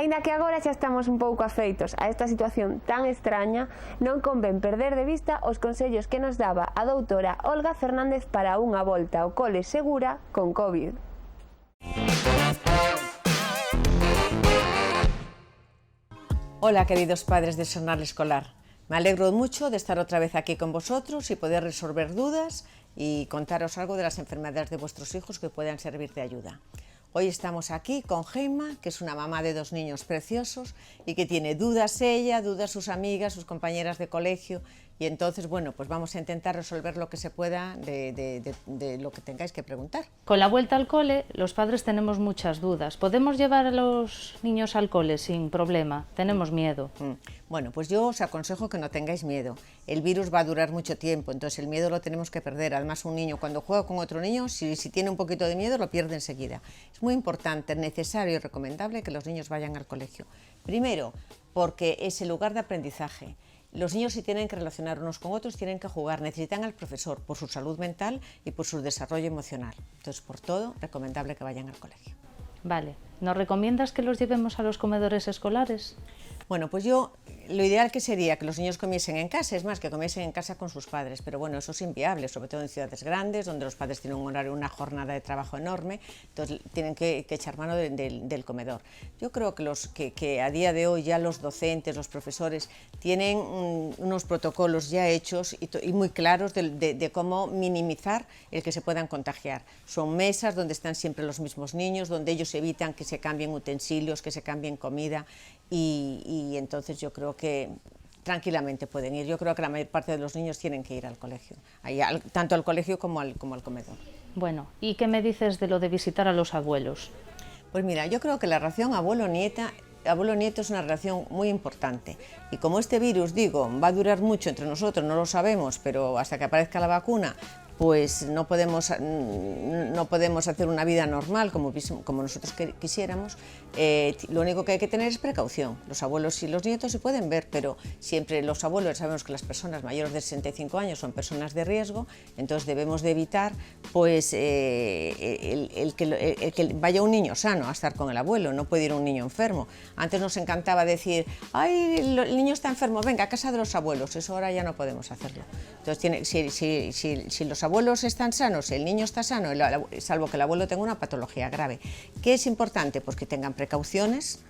Aínda que agora xa estamos un pouco afeitos a esta situación tan extraña, non convén perder de vista os consellos que nos daba a doutora Olga Fernández para unha volta ao cole segura con COVID. Hola, queridos padres de Xornal Escolar. Me alegro mucho de estar otra vez aquí con vosotros y poder resolver dudas y contaros algo de las enfermedades de vuestros hijos que puedan servir de ayuda. Hoy estamos aquí con Gemma, que es una mamá de 2 niños preciosos y que tiene dudas ella, dudas sus amigas, sus compañeras de colegio, y entonces, bueno, pues vamos a intentar resolver lo que se pueda de lo que tengáis que preguntar. Con la vuelta al cole, los padres tenemos muchas dudas. ¿Podemos llevar a los niños al cole sin problema? Tenemos miedo. Bueno, pues yo os aconsejo que no tengáis miedo. El virus va a durar mucho tiempo, entonces el miedo lo tenemos que perder. Además, un niño cuando juega con otro niño, si tiene un poquito de miedo, lo pierde enseguida. Es muy importante, necesario y recomendable que los niños vayan al colegio. Primero, porque es el lugar de aprendizaje. Los niños, si tienen que relacionar unos con otros, tienen que jugar, necesitan al profesor por su salud mental y por su desarrollo emocional. Entonces, por todo, recomendable que vayan al colegio. Vale. ¿Nos recomiendas que los llevemos a los comedores escolares? Bueno, pues yo, lo ideal que sería que los niños comiesen en casa, es más, que comiesen en casa con sus padres, pero bueno, eso es inviable, sobre todo en ciudades grandes, donde los padres tienen un horario, una jornada de trabajo enorme, entonces tienen que echar mano del comedor. Yo creo que a día de hoy ya los docentes, los profesores, tienen unos protocolos ya hechos y muy claros de cómo minimizar el que se puedan contagiar. Son mesas donde están siempre los mismos niños, donde ellos evitan que se cambien utensilios, que se cambien comida, y entonces yo creo que tranquilamente pueden ir. Yo creo que la mayor parte de los niños tienen que ir al colegio, tanto al colegio como al comedor. Bueno, ¿y qué me dices de lo de visitar a los abuelos? Pues mira, yo creo que la relación abuelo-nieto es una relación muy importante, y como este virus, digo, va a durar mucho entre nosotros, no lo sabemos, pero hasta que aparezca la vacuna, pues no podemos hacer una vida normal como nosotros quisiéramos. Lo único que hay que tener es precaución. Los abuelos y los nietos se pueden ver, pero siempre los abuelos, sabemos que las personas mayores de 65 años son personas de riesgo, entonces debemos de evitar pues, el que vaya un niño sano a estar con el abuelo, no puede ir un niño enfermo. Antes nos encantaba decir, ¡ay, el niño está enfermo, venga, a casa de los abuelos! Eso ahora ya no podemos hacerlo. Entonces, si los abuelos están sanos, el niño está sano, salvo que el abuelo tenga una patología grave. ¿Qué es importante? Pues que tengan precauciones,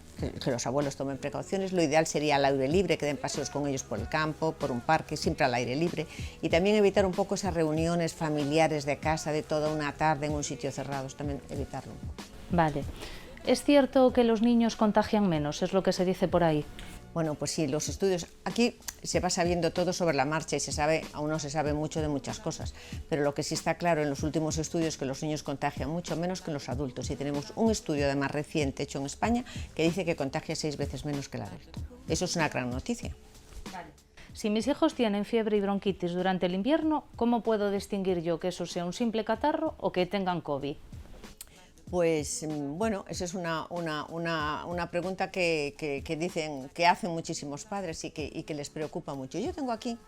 que los abuelos tomen precauciones. Lo ideal sería al aire libre, que den paseos con ellos por el campo, por un parque, siempre al aire libre, y también evitar un poco esas reuniones familiares de casa de toda una tarde en un sitio cerrado, también evitarlo un poco. Vale. ¿Es cierto que los niños contagian menos? Es lo que se dice por ahí. Bueno, pues sí, los estudios, aquí se va sabiendo todo sobre la marcha y aún no se sabe mucho de muchas cosas, pero lo que sí está claro en los últimos estudios es que los niños contagian mucho menos que los adultos, y tenemos un estudio además reciente hecho en España que dice que contagia 6 veces menos que el adulto. Eso es una gran noticia. Vale. Si mis hijos tienen fiebre y bronquitis durante el invierno, ¿cómo puedo distinguir yo que eso sea un simple catarro o que tengan COVID? Pues bueno, esa es una pregunta que dicen que hacen muchísimos padres y que les preocupa mucho. Yo tengo aquí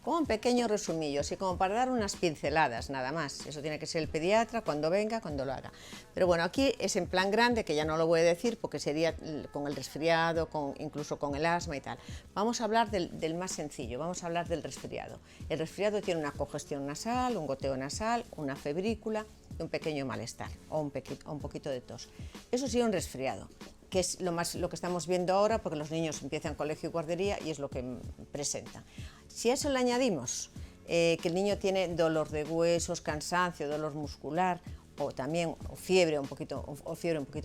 como un pequeño resumillo, así como para dar unas pinceladas nada más. Eso tiene que ser el pediatra cuando venga, cuando lo haga. Pero bueno, aquí es en plan grande, que ya no lo voy a decir porque sería con el resfriado, incluso con el asma y tal. Vamos a hablar del más sencillo, vamos a hablar del resfriado. El resfriado tiene una congestión nasal, un goteo nasal, una febrícula y un pequeño malestar o un poquito de tos. Eso sí, un resfriado, que es lo que estamos viendo ahora, porque los niños empiezan colegio y guardería y es lo que presenta. Si a eso le añadimos que el niño tiene dolor de huesos, cansancio, dolor muscular, o también fiebre un poquito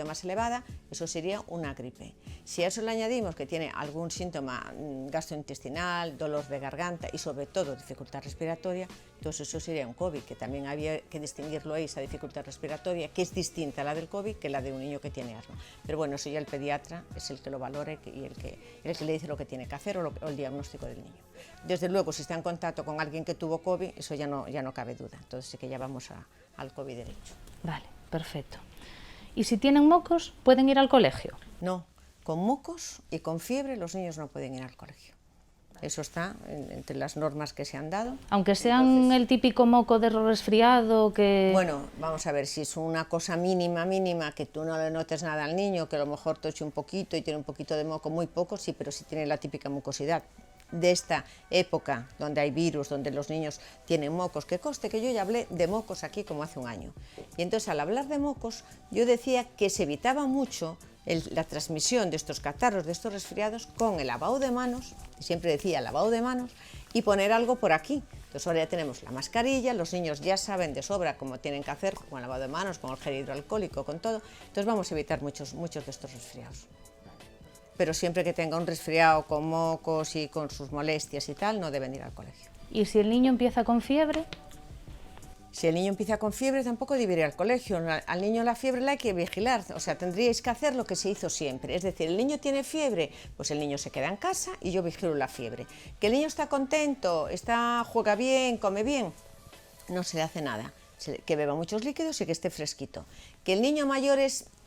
más elevada, eso sería una gripe. Si a eso le añadimos que tiene algún síntoma gastrointestinal, dolor de garganta y sobre todo dificultad respiratoria, entonces eso sería un COVID, que también había que distinguirlo ahí, esa dificultad respiratoria, que es distinta a la del COVID que la de un niño que tiene asma. Pero bueno, eso ya el pediatra es el que lo valore y el que le dice lo que tiene que hacer o el diagnóstico del niño. Desde luego, si está en contacto con alguien que tuvo COVID, eso ya no cabe duda, entonces sí que ya vamos al COVID derecho. Vale, perfecto. ¿Y si tienen mocos, pueden ir al colegio? No, con mocos y con fiebre los niños no pueden ir al colegio. Eso está entre las normas que se han dado. Aunque sean el típico moco de resfriado que... Bueno, vamos a ver, si es una cosa mínima, que tú no le notes nada al niño, que a lo mejor toche un poquito y tiene un poquito de moco, muy poco, sí, pero si tiene la típica mucosidad de esta época donde hay virus, donde los niños tienen mocos, que conste que yo ya hablé de mocos aquí como hace un año. Y entonces al hablar de mocos yo decía que se evitaba mucho la transmisión de estos catarros, de estos resfriados, con el lavado de manos, siempre decía lavado de manos, y poner algo por aquí. Entonces ahora ya tenemos la mascarilla, los niños ya saben de sobra cómo tienen que hacer con el lavado de manos, con el gel hidroalcohólico, con todo. Entonces vamos a evitar muchos de estos resfriados. Pero siempre que tenga un resfriado con mocos y con sus molestias y tal, no deben ir al colegio. ¿Y si el niño empieza con fiebre? Si el niño empieza con fiebre, tampoco debe ir al colegio. Al niño la fiebre la hay que vigilar, o sea, tendríais que hacer lo que se hizo siempre. Es decir, el niño tiene fiebre, pues el niño se queda en casa y yo vigilo la fiebre. Que el niño está contento, juega bien, come bien, no se le hace nada. Que beba muchos líquidos y que esté fresquito. Que el niño mayor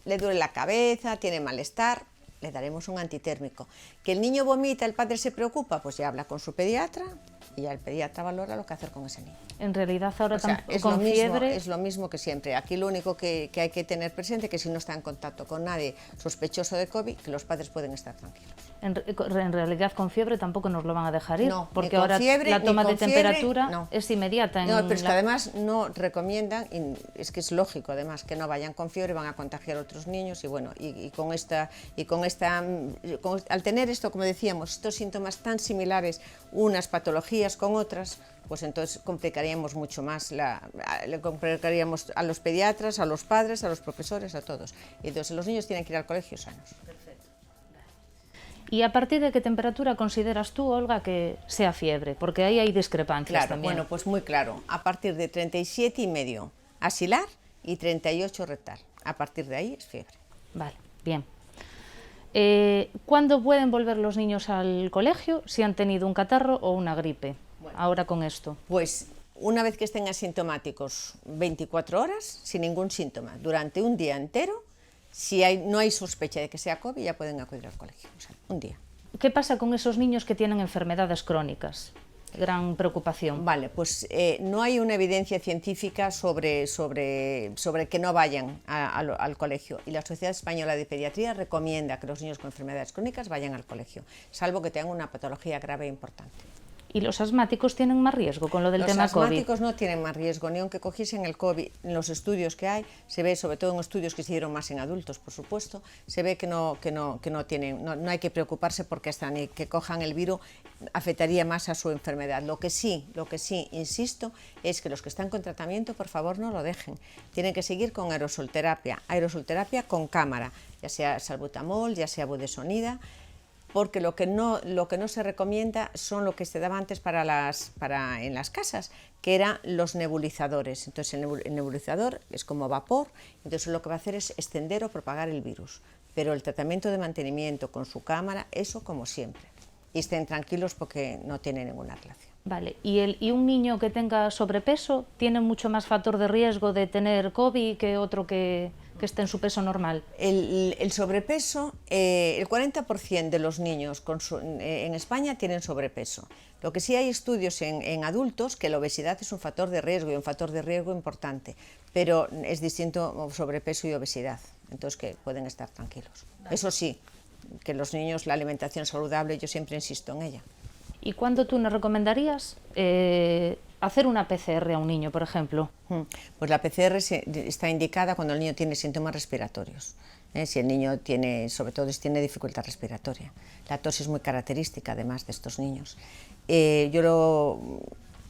le duele la cabeza, tiene malestar, le daremos un antitérmico. Que el niño vomita, el padre se preocupa, pues ya habla con su pediatra y ya el pediatra valora lo que hacer con ese niño. En realidad ahora con fiebre... Es lo mismo que siempre. Aquí lo único que hay que tener presente es que si no está en contacto con nadie sospechoso de COVID, que los padres pueden estar tranquilos. En realidad con fiebre tampoco nos lo van a dejar ir, no, porque ahora fiebre, la toma de temperatura no. es inmediata. No, pero es que además no recomiendan, y es que es lógico además que no vayan con fiebre, van a contagiar a otros niños y bueno, al tener esto, como decíamos, estos síntomas tan similares, unas patologías con otras, pues entonces complicaríamos mucho más, le complicaríamos a los pediatras, a los padres, a los profesores, a todos. Y entonces los niños tienen que ir al colegio sanos. Perfecto. ¿Y a partir de qué temperatura consideras tú, Olga, que sea fiebre? Porque ahí hay discrepancias claro, también. Bueno, pues muy claro, a partir de 37,5 axilar y 38 rectal. A partir de ahí es fiebre. Vale, bien. ¿Cuándo pueden volver los niños al colegio si han tenido un catarro o una gripe? Bueno, ahora con esto. Pues una vez que estén asintomáticos, 24 horas, sin ningún síntoma, durante un día entero, si no hay sospecha de que sea COVID, ya pueden acudir al colegio, o sea, un día. ¿Qué pasa con esos niños que tienen enfermedades crónicas? Gran preocupación. Vale, pues no hay una evidencia científica sobre que no vayan al colegio, y la Sociedad Española de Pediatría recomienda que los niños con enfermedades crónicas vayan al colegio, salvo que tengan una patología grave e importante. ¿Y los asmáticos tienen más riesgo con lo del tema COVID? Los asmáticos no tienen más riesgo, ni aunque cogiesen el COVID. En los estudios que hay, se ve, sobre todo en estudios que se hicieron más en adultos, por supuesto, se ve que no hay que preocuparse porque hasta ni que cojan el virus afectaría más a su enfermedad. Lo que sí, insisto, es que los que están con tratamiento, por favor, no lo dejen. Tienen que seguir con aerosolterapia con cámara, ya sea salbutamol, ya sea budesonida, porque lo que no se recomienda son lo que se daba antes en las casas, que eran los nebulizadores. Entonces el nebulizador es como vapor, entonces lo que va a hacer es extender o propagar el virus. Pero el tratamiento de mantenimiento con su cámara, eso como siempre. Y estén tranquilos porque no tiene ninguna relación. Vale, ¿y un niño que tenga sobrepeso tiene mucho más factor de riesgo de tener COVID que otro que esté en su peso normal? El sobrepeso, el 40% de los niños en España tienen sobrepeso. Lo que sí hay estudios en adultos que la obesidad es un factor de riesgo y un factor de riesgo importante, pero es distinto sobrepeso y obesidad, entonces que pueden estar tranquilos. Vale. Eso sí, que los niños, la alimentación saludable, yo siempre insisto en ella. ¿Y cuándo tú nos recomendarías hacer una PCR a un niño, por ejemplo? Pues la PCR está indicada cuando el niño tiene síntomas respiratorios. Si el niño sobre todo si tiene dificultad respiratoria. La tos es muy característica además de estos niños. En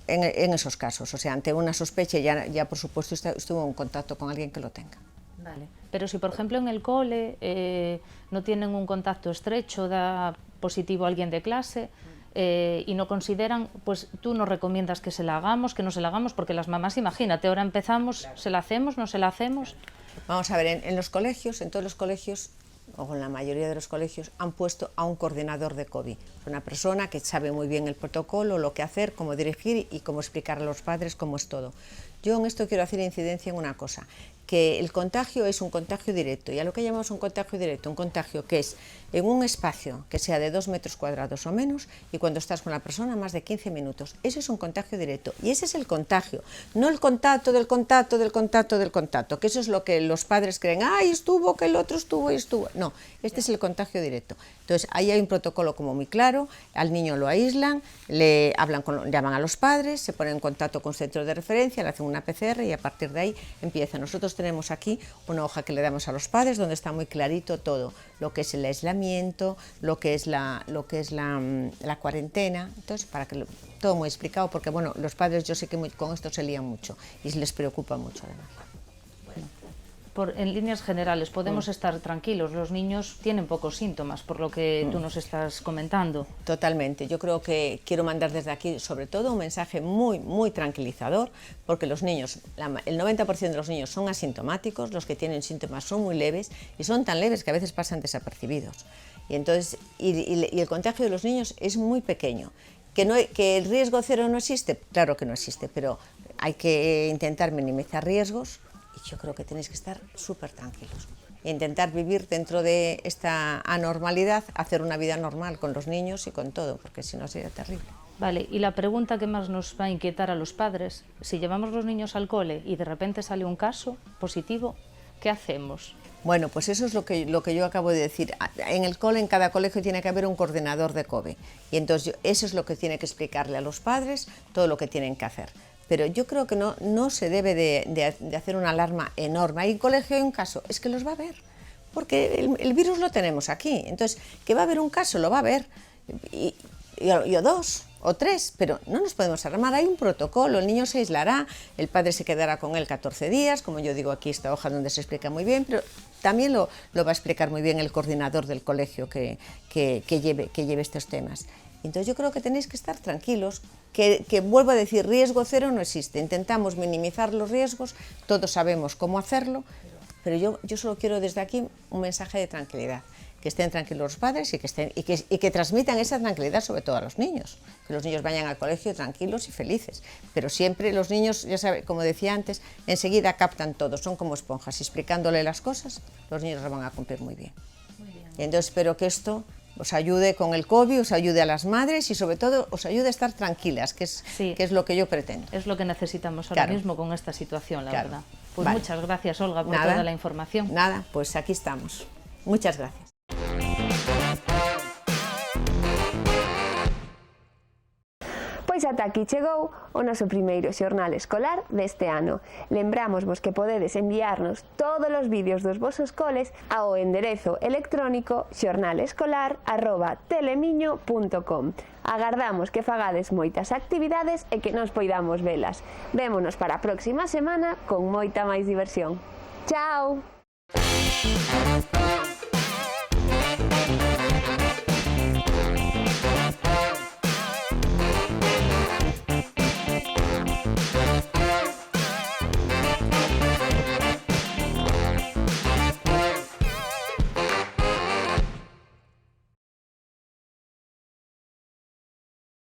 esos casos, o sea, ante una sospecha ya por supuesto estuvo en contacto con alguien que lo tenga. Vale. Pero si por ejemplo en el cole no tienen un contacto estrecho, da positivo a alguien de clase, y no consideran, pues tú nos recomiendas que se la hagamos, que no se la hagamos, porque las mamás, imagínate, ahora empezamos, claro. ¿Se la hacemos, no se la hacemos? Vamos a ver, en los colegios, en todos los colegios, o en la mayoría de los colegios, han puesto a un coordinador de COVID, una persona que sabe muy bien el protocolo, lo que hacer, cómo dirigir y cómo explicar a los padres cómo es todo. Yo en esto quiero hacer incidencia en una cosa, que el contagio es un contagio directo, y a lo que llamamos un contagio directo, un contagio que es en un espacio que sea de 2 metros cuadrados o menos, y cuando estás con la persona más de 15 minutos. Eso es un contagio directo, y ese es el contagio, no el contacto del contacto del contacto del contacto, que eso es lo que los padres creen, ¡ay, estuvo, que el otro estuvo y estuvo! No, este es el contagio directo. Entonces, ahí hay un protocolo como muy claro, al niño lo aíslan, llaman a los padres, se ponen en contacto con centros de referencia, le hacen una PCR y a partir de ahí empieza. Nosotros tenemos aquí una hoja que le damos a los padres donde está muy clarito todo, lo que es el aislamiento, lo que es la cuarentena, entonces para que todo muy explicado, porque bueno, los padres yo sé que con esto se lían mucho y les preocupa mucho además. En líneas generales, podemos estar tranquilos, los niños tienen pocos síntomas, por lo que tú nos estás comentando. Totalmente, yo creo que quiero mandar desde aquí sobre todo un mensaje muy, muy tranquilizador, porque los niños, el 90% de los niños son asintomáticos, los que tienen síntomas son muy leves y son tan leves que a veces pasan desapercibidos. Y entonces, y el contagio de los niños es muy pequeño. ¿Que el riesgo cero no existe? Claro que no existe, pero hay que intentar minimizar riesgos. Y yo creo que tenéis que estar súper tranquilos e intentar vivir dentro de esta anormalidad, hacer una vida normal con los niños y con todo, porque si no sería terrible. Vale, y la pregunta que más nos va a inquietar a los padres, si llevamos los niños al cole y de repente sale un caso positivo, ¿qué hacemos? Bueno, pues eso es lo que yo acabo de decir. En el cole, en cada colegio tiene que haber un coordinador de COVID, y entonces eso es lo que tiene que explicarle a los padres, todo lo que tienen que hacer. Pero yo creo que no se debe de hacer una alarma enorme. Hay un colegio, hay un caso, es que los va a ver, porque el virus lo tenemos aquí. Entonces, que va a haber un caso, lo va a ver, y o 2 o 3, pero no nos podemos alarmar. Hay un protocolo, el niño se aislará, el padre se quedará con él 14 días, como yo digo aquí esta hoja donde se explica muy bien, pero también lo va a explicar muy bien el coordinador del colegio que lleve estos temas. Entonces yo creo que tenéis que estar tranquilos, que vuelvo a decir, riesgo cero no existe, intentamos minimizar los riesgos, todos sabemos cómo hacerlo, pero yo solo quiero desde aquí un mensaje de tranquilidad, que estén tranquilos los padres y que transmitan esa tranquilidad sobre todo a los niños, que los niños vayan al colegio tranquilos y felices, pero siempre los niños, ya saben, como decía antes, enseguida captan todo, son como esponjas, y explicándole las cosas, los niños lo van a cumplir muy bien. Y entonces espero que esto os ayude con el COVID, os ayude a las madres y sobre todo os ayude a estar tranquilas, que es lo que yo pretendo. Es lo que necesitamos ahora mismo con esta situación, la verdad. Pues vale. Muchas gracias, Olga, por toda la información. Nada, pues aquí estamos. Muchas gracias. Pois ata aquí chegou o noso primeiro xornal escolar deste ano. Lembrámosvos que podedes enviarnos todos os vídeos dos vosos coles ao enderezo electrónico xornalescolar@telemiño.com. Agardamos que fagades moitas actividades e que nos poidamos velas. Vémonos para a próxima semana con moita máis diversión. Chao!